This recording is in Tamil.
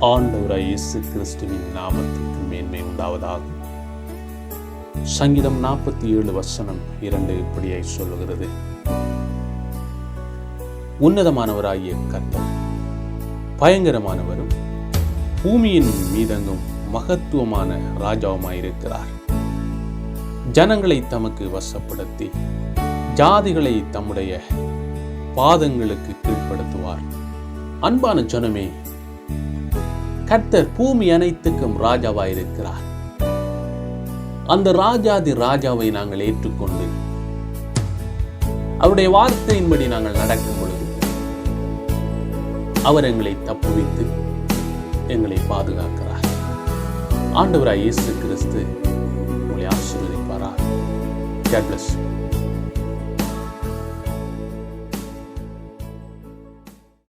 ஆண்டவராய் இயேசு கிறிஸ்துவின் நாமத்துக்கு மேன்மை உண்டாவதாக. சங்கீதம் 47:2 இப்படியாய் சொல்லுகிறது: உன்னதமானவராகிய கர்த்தர் பயங்கரமானவரும் பூமியின் மீதெங்கும் மகத்துவமான ராஜாவுமாயிருக்கிறார். ஜனங்களை தமக்கு வசப்படுத்தி ஜாதிகளை தம்முடைய பாதங்களுக்கு கீழ்ப்படுத்துவார். அன்பான ஜனமே, கர்த்தர் பூமி அனைத்துக்கும் ராஜாவாயிருக்கிறார். அந்த ராஜாதி ராஜாவை நாங்கள் ஏற்றுக்கொண்டு அவருடைய வார்த்தையின்படி நாங்கள் நடக்கும் பொழுது அவர் எங்களை தப்புவித்து எங்களை பாதுகாக்கிறார். ஆண்டவராய் இயேசு கிறிஸ்து உங்களை ஆசீர்வதிப்பாராக. God bless you.